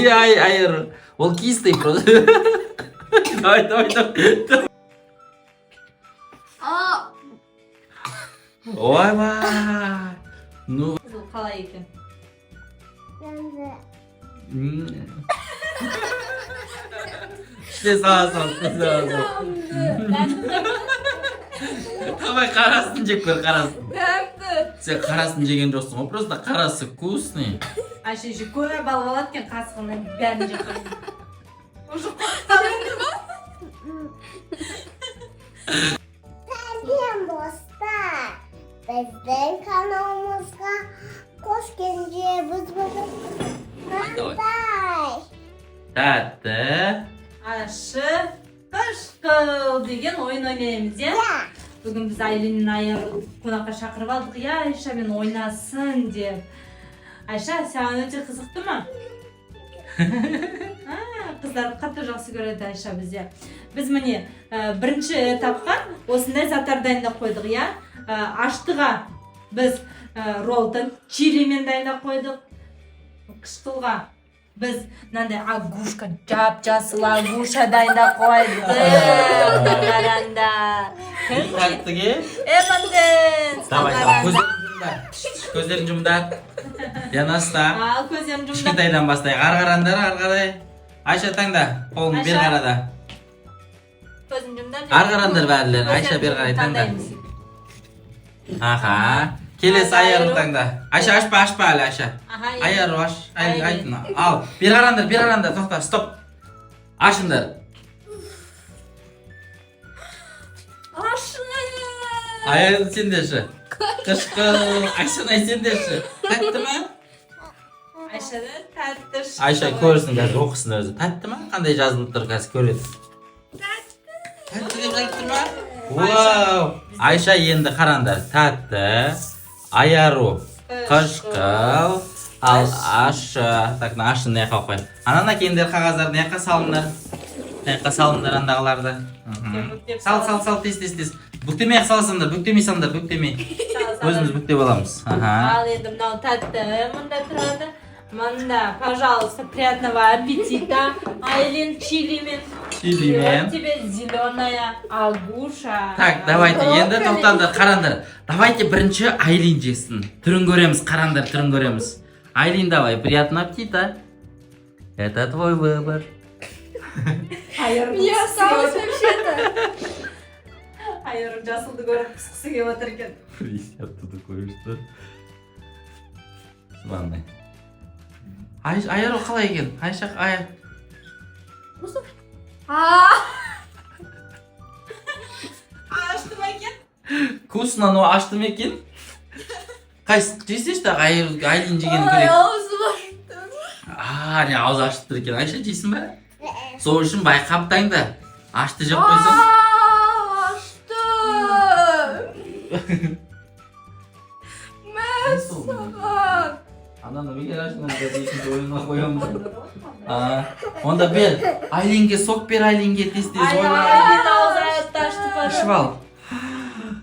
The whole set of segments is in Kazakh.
Айыр. Ол кистый просто. Давай. Ойбай. Ну. Қалай екен? İşte sağ ol. Давай қарасын жеп көр, қарасын. Сен қарасын жеген жоқсың ғой, просто қарасы вкусный. Айша еще көмір балып алады екен қасығынан бәрін жеп қойды. Сәлем достар, біздің каналымызға қош келдіңіз. Тәтті. Ашы қышқыл деген ойын ойнаймыз, е? Бүгін біз Айлиннен Айыр қонаққа шақырып алдық, е, Айшамен ойнасын деп. Айша, саған өте қызықты ма? Қыздар қатты жақсы көреді Айша бізде. Біз міне бірінші этапқа осындай заттар дайындап қойдық, е? Аштыға біз роллтон чилимен дайындап қойдық. Қышқылға біз мынандай агушка, жап-жасыл агуша дайындап қойдық. Қараңдар. Тәттіге. Эманден. Давай, көздерін жұмдар. Янаста. Ал көздерін жұмдар. Кішкентайдан бастайық. Ары қарай. Айша таңда. Қолын бер қарада. Көзін жұмдар. Ары қарандар бәрілер. Айша бер қарай таңда. Аха. Келесі айару таңда. Айша ашпа әлі Айша. Айару аш. Айтын. Ал. Бер қарандар. Тоқта. Стоп. Ашындар. Айару сендерші. Қышқыл. Айшанай сендерші. Тәтті ма? Айшада тәтті шыққан. Айша көрсін қазір оқысын өзі. Тәтті ма? Қандай жазылып тұр қазір көреді. Тәтті деп айтыр ма? Вау! Айша енді қарандар. Тәтті, айару, қышқыл, ал ашы. Так, ашын неққа қойын. Анана кейіндер қағаздар неққа салындар. Неққа салындар андағыларды. Сал, тез. Бүктемей саласыңдар, бүктемей. Өзіміз бүктеп аламыз. Ал енді мынау тәтті мұнда тұрады. Мында, пожалуйста, приятного аппетита. Айлин чилимен. Тебе зеленая агуша. Так, давайте, енді тоқтандар, қарандар. Давайте бірінші Айлин жесін. Түрін көреміз, қарандар, түрін көреміз. Айлин, давай, приятного аппетита. Это твой выбор. Я сам вообще-то. Айыр жасылды көріп қысқысы кеп отыр екен. Оттуда кое-что. Ванной. Айару қалай екен? Айша, Айар. Ашты ма екен? Вкусно, но ашты ма екен? Қайсы жесешті Айлин жеген көрек. Аузы ашты. Не ауыз ашып тұр екен. Айша жейсің ба? Сол үшін байқап таңда. Ашты жеп қойсын. Мәссаған. Ананы бекер ашын, онда екінші ойынға қоямын. Онда бер, Айлинге сок бер, Айлинге тез-тез ойна. Айлин аузы аятты ашты. Ішіп ал.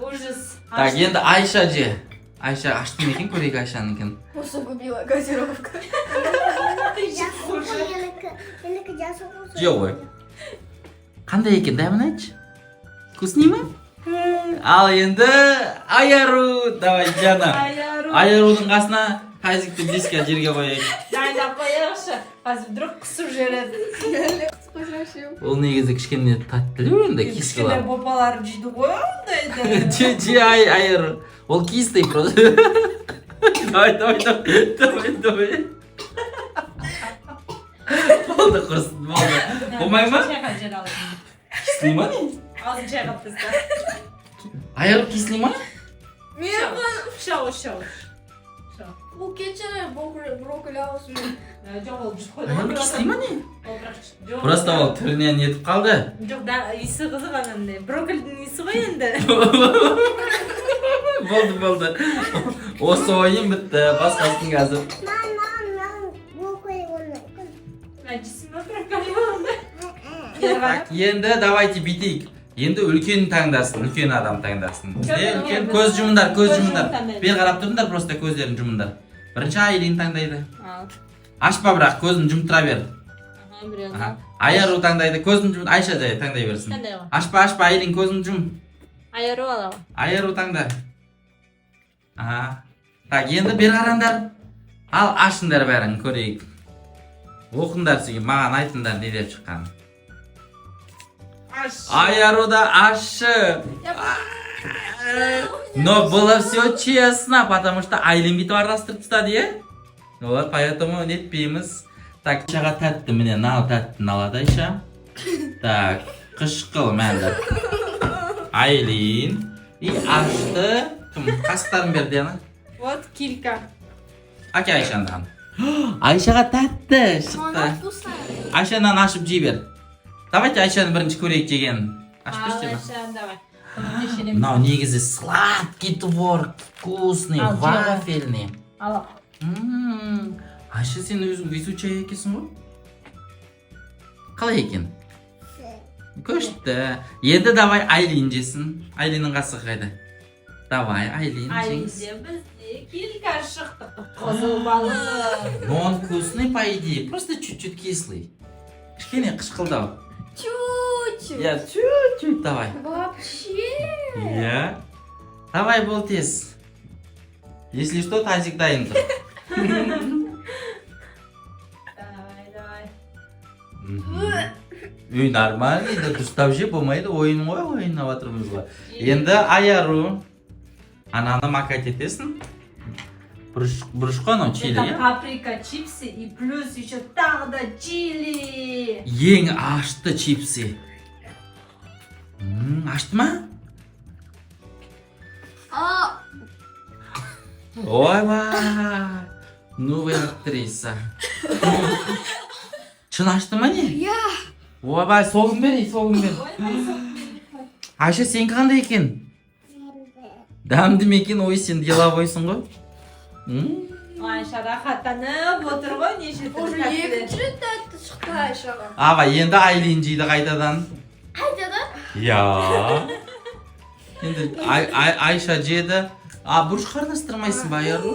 Ужас. Так, енді Айша же. Айша ашты ма екен, көрейік Айшаны екен. Усугубила газировка. Жоқ ғой. Қандай екен, дәмін айтшы? Вкусный ма? Ал енді Айару, давай жана. Айарудың қасына тазикті близко жерге қояйық. Дайындап қояйықшы. Қазір вдруг құсып жібереді. Ол негізі кішкене тәттілеу енді, киски Кішкене бар. бопалар жейді ғой ондайды. Же Айару. Ол кистый просто. Давай. Болды құрсын, болды. Болмай ма? Чайқап жер алсын. Кислый ма не? Аузын чайқап таста. Айару кислый ма? Шау. Bu keçen brokoli ağzını. Жоқ, ол жүз Айару кислый ма не? Жоқ, Просто ол түрінен нетіп қалды. жоқ, иісі қызық анандай. Брокколидің иісі ғой енді. Болды. Осы ойын бітті, басқасын қазір. Жейсің ба брокколи болғанда? Так, енді давайте битейік. Енді үлкен таңдасын, үлкен адам таңдасын. Үлкен көз жұмындар. Бер қарап тұрыңдар, просто көздерін жұмындар. Бірінші Айлин таңдайды. Ашпа бірақ көзін жұмтыра бер. Біреу. Айару таңдайды, көзін жұмт. Айша да таңдай берсін. Таңдай ғой. Ашпа, Айлин көзін жұм. Айару алау. Айару таңда. Так, енді бер қараңдар. Ал ашыңдар бәрін көрейік. Оқыңдар сізге, маған айтыңдар не деп шыққан. Айару да ашы. Но было все честно, потому что Айлин бүйтіп араластырып тастады, е? Вот, поэтому не етпейміз. Так, Айшаға тәтті, міне, нал тәттіні алады Айша. Так, қышқыл мәнді. Айлин. И ашты. Кім, қасықтарын берді, ана? Вот килька. Әке Айшандан. Айшаға тәтті шықты. Она вкусная. Айшадан ашып жей бер. Давайте Айшаны бірінші көрейік жеген. Ашып берші ма? Айшан, давай. Мынау негізі сладкий творог, вкусный, Ал, жей ғой. вафельный. Алау. Айша, сен өзің везучая екенсің ғой? Қалай екен? Көшті. Енді давай Айлин жесін. Айлиннің қасығы қайда? Давай, Айлин жеңіз. Айлинде бізде килька шықты. Қызыл балы. Но он вкусный, по идее, просто чуть-чуть кислый. Кішкене қышқылдау. Чуть-чуть. Я чуть-чуть давай. Вообще. Я. Давай, был тез. Если что, тазик дайын тұр. Давай. Үй, нормально, енді дұрыстап же болмайды, ойын ғой, ойнап жатырмыз ғой. Енді Айару. Ананы макать етесің. Бұрышқа анау чили, Это иә? паприка, чипсы и плюс еще тағы да чили. Ең ашты чипсы. Ашты ма? Ойбай. Новая актриса. Шын ашты ма не? Я. Ойбай, соғын бер, соғын бер. Айша, сен қандай екен? Дәмді ме екен, ой, сен деловойсың ғой? Айша рахаттанып отыр ғой, неше Уже түрлі тәттілер. екінші рет тәтті шықты Айшаға. Аға, енді Айлин жейді қайтадан. Қайтадан? Я. Енді Айша жеді. Бұрыш қарнастырмайсың ба, Айару?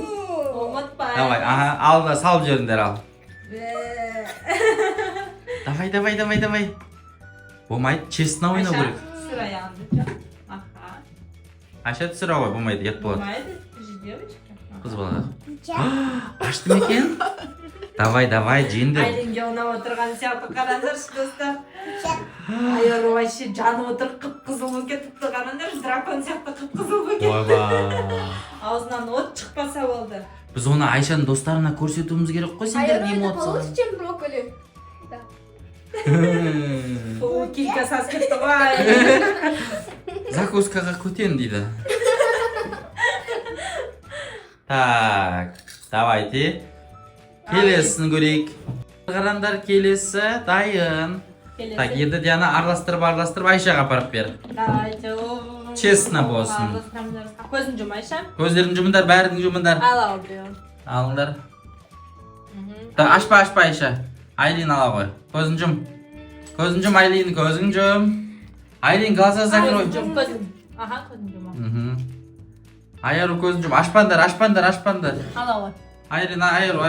Ұмытпай. Давай, ал да салып жеріңдер ал. Давай. Болмайды, честно ойнау керек. Сыр аяғыңды. Аха. Айша түсіра ғой, болмайды, ет болады. Болмайды, же девочка. Қыз бала. Ашты ма екен? Давай, жеңдер. Айлинге ұнап отырған сияқты қараңдаршы, достар. Айару вообще жанып отыр, қып-қызыл болып кетіпті, қараңдар, дракон сияқты қып-қызыл болып кетіпті. Ойбай. Аузынан от шықпаса болды. Біз оны Айшаның достарына көрсетуіміз керек қой, сендер Айару, это эмоция. получше, чем брокколи. Да. О, килька сас кетті ғой. Закускаға көтен дейді. Так, давайте. Келесін көрейік. Қарандар, келесі дайын. Так, енді Диана араластырып Айшаға апарып бер. Давайте. Честно болсын. Көзін жұм, Айша. Көздерін жұмындар, бәрін жұмындар. Алау біреу. Алыңдар. Так, ашпа Айша. Айлин ала ғой. Көзін жұм, Айлин, көзін жұм. Айлин, глаза закрой. Көзін. Аха, көзін жұм. Айару көзін жұм. Ашпандар. Алау. Айлин, Айару.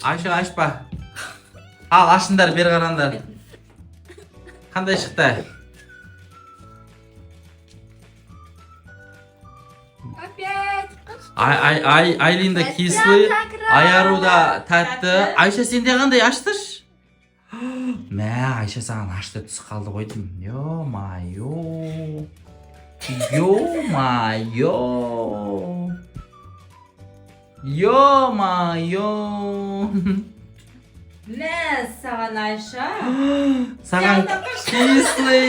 Айша, ашпа. Ал, ашындар, бер қарандар. Қандай шықты? Опять. Айлин да кислый, Айару да тәтті. Айша, сенде қандай аштыш? Мә, Айша саған ашты түсі қалды ғой деймін. Ё-майо. Мә, саған Айша. Саған кислый.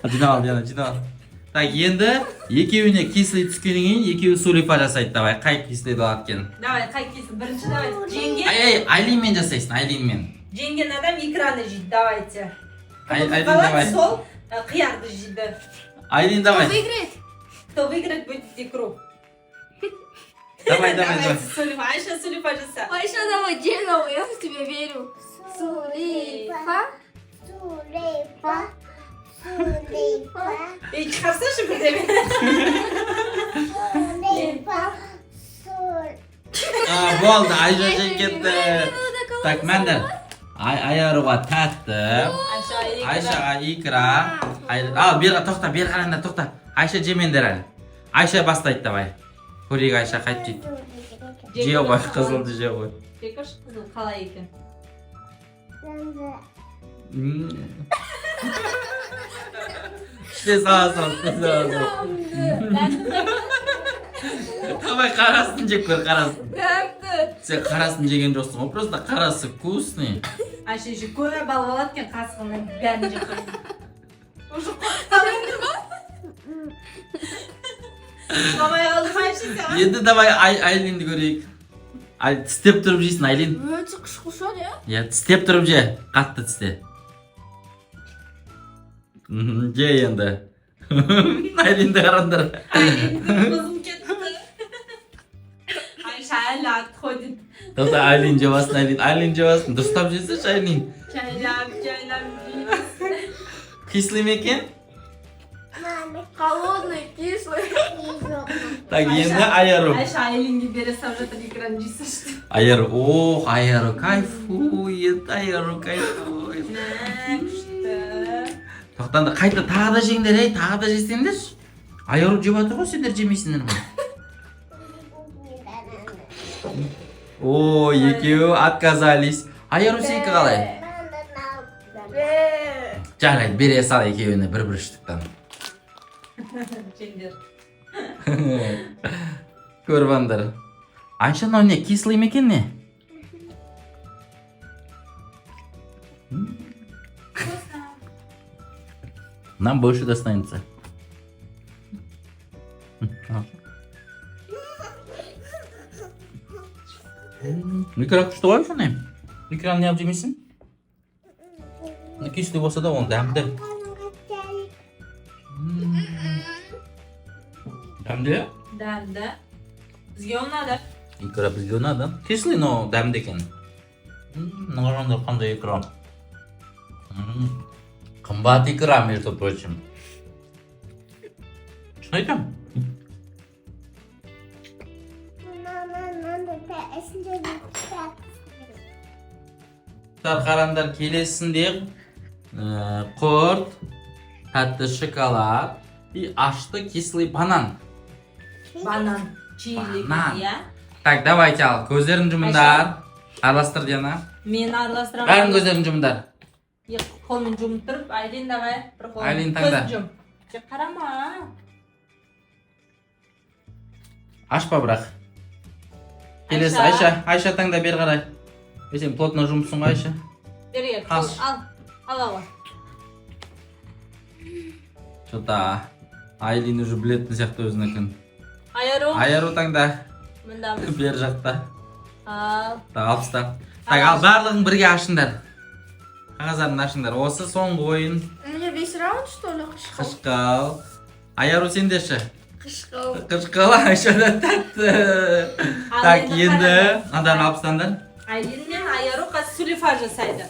Жинал, Диана. Так, енді екеуіне кислый түскеннен кейін екеуі сулифа жасайды. Давай, қай кислый болады екен? Давай, қай кейсін? Бірінші давай. Женген. Айлинмен жасайсың, Айлинмен. Женген адам экраны жейді, давайте. Айлин, давай. Сол қиярды жейді. Айлин, Кто давай. выиграет? Кто выиграет, будет икру. Давай. Давайте, Сулифа. Айша, Сулифа жаса. Айша, давай, делай, я в тебя верю. Сулифа. Ей, çıkarsana şu birdeğimi. Bo'ldi, Ayşe ketdi. Tak, menda. Ayaruga tatdi. Ayşaga ikra. Al, bir to'xta, bir qaranglar, to'xta. Ayşe jemendir hali. Ayşe bastaydi davay. Ko'raylik Ayşe qaytib ketdi. Jey qo'y, qizilni jey qo'y. Tekir qizil qalay ekan. İşte sağ ol. Давай qarasini jeb ko'r, qarasin. Sen qarasini jegen jo'qsan, o просто qarasi вкусный. Ayşe shu ko'ra balvalatgan qasqini bәрін жеп qo'ydi. Уже Mamay oldu Ayşe sen. Endi davay Aylinni ko'raylik. Ay, tistep turib jeysin Aylin. Öyle kışkışar ya. Ya, tistep turib je, qattiq tiste. Je endi. Aylinni qaranglar. Kızım ketdi. Ayşe lat qo'ydi. To'xta, Aylin javasin, Aylin javasin. Do'stab jeysiz Aylin. Chaylab Qislimi ekan? Холодный, кислый. Так, endi ayaru. Ayşe Aylinga berasan o'sha ekran jeysiz. Ayaru, ayaru kayfuет, ayaru kayfuет. To'xtanda qayta tag'da jenglar, tag'da jeysinglar. Ayaru jeb o'tir qo'y, senlar jemaysinglarmi? Екеуі отказались. Ayaru seniki qalay? Jaraydi, bere sal ekеуіне bir ishtiqdan. Jenglar. Ko'rvandir. Ayşe ne? Kislaymi ekan ne? Нам больше достанется. Mikro что вообще не? Mikro ne yapacağımısın? Kisli olsa da onu demdi. Demdi? Demdi. Bizga o'nadi. Ikra bizga o'nadi. Kisli no demdi ekan. Nag'aronda qanday ikram? Qimmat ikram, между прочим. Shuni aytam. Qarandar kelesinde qurt, tatlı şokolad и ашты кислый банан. Banan. Chili Banan. ya. Так, давайте al. Ko'zlarini juminglar. Aralashtir yana. Men aralashtirib. Bari ko'zlarini juminglar. Yo'q, qo'lni jumib turib, Aylin davay. Bir qo'l. Aylin tangda. Ko'z jum. Qarama. Ашпа бірақ. Келесі Айша таңда бер қарай. Сен плотно жұмысын ғой Айша. Бер, Қас. Ал ала. Что-то Айлин уже білетін сияқты өзінікін. Айару таңда. Мында. Бер жақта. Ал. Алпыста. Так, ал барлығын бірге ашыңдар. Қағаздарын ашыңдар. Осы соңғы ойын. У меня весь раунд, что ли, кышкыл? Қышқал. Айару сендеші. Кышкыл. Қышқал Айшада тәтті. Так, енді адан алпыстандар. Aylin мен Ayarу қазір сулифа жасайды.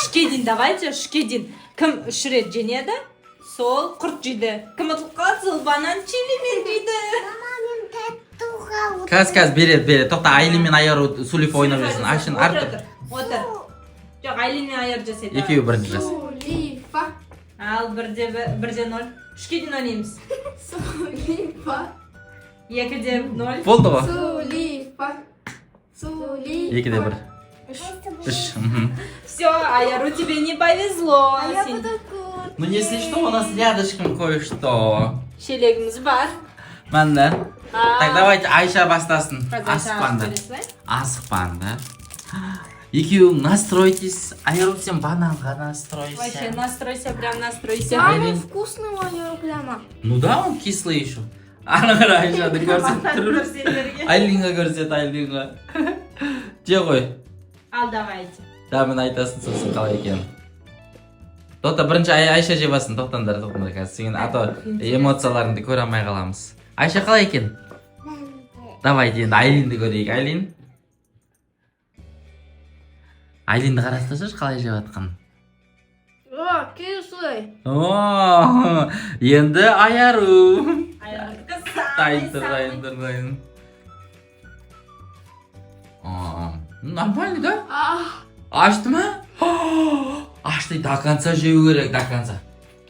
Үшке дейін давайте, үшке дейін. Кім үш рет женеді? Сол құрт жейді. Кім ұтылып қалса, сол банан чилимен жейді. Кәз береді. Тоқта, Айлин мен Айару сулифа ойнап жүрсін. Айшын артыр. Отыр. Жоқ, Айлин мен Айару жасайды. Екеуі бірінші жас. Сулифа. Ал, бірде 0. Үшке дейін ойнаймыз. Сулифа. 2-де 0. Болды ғой? Сулифа. Сулифа. 2-де 1. 3. Все, Айару, тебе не повезло. А я буду кот. Ну, если что, у нас рядышком кое-что. Шелегіміз бар. Манда. Так, давайте Айша бастасын. Асықпанды. Асықпанды. Екеуің настройтесь. Айару, сен бананға настройся. Вообще, настройся, прям настройся. Самый вкусный мой прямо. Ну да, он кислый еще. Ана қара Айшады көрсет. Айлинға көрсет, Айлинға. Же ғой. Ал, давайте. Да, мен айтасын сосын қалай екен. Тоқта, бірінші Айша жебасын. Тоқтандар қазір. Сен ато эмоцияларыңды көре алмай қаламыз. Айша қалай екен? Давайте енді Айлинді көрейік. Айлинді қарастыршы қалай жеп атқан. О, кислый. О, енді Айару. Ayarı Дайындыр. Нормально, да? Ах, Açtı mı? Açtı. До конца жеу керек, до конца.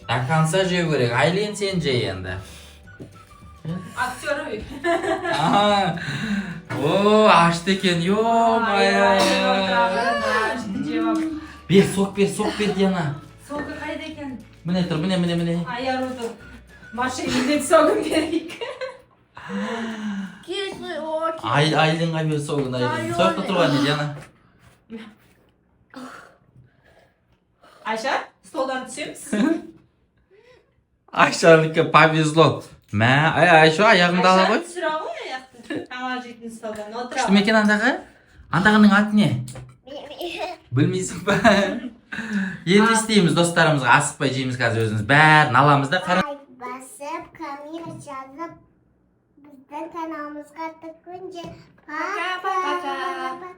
До конца жеу керек. Айлен сен же енді. Актері. Ага. О, açtı екен. Ё-моё. Бер, сок бер Диана. Соғы қайда екен? Міне тұр, міне. Аяруды машинемен согын берейік. кислый очень. Айленға бер согын, Айлен. Соқта тұрған Диана. Айша, столдан түсеміз. Ayşa'nınki повезло. Мә, Айша аяғыңды ала қой. Түсіре ғой аяқты. Тамақ жейтін столдан отыра. Күшті ме екен андағы? Андағының аты не? Білмейсің ба? Енді істейміз достарымызға асықпай жейміз қазір өзіміз. Бәрін аламыз да қара. Лайк басып, коммент жазып, біздің каналымызға тіркеліңіздер. Пока-пока.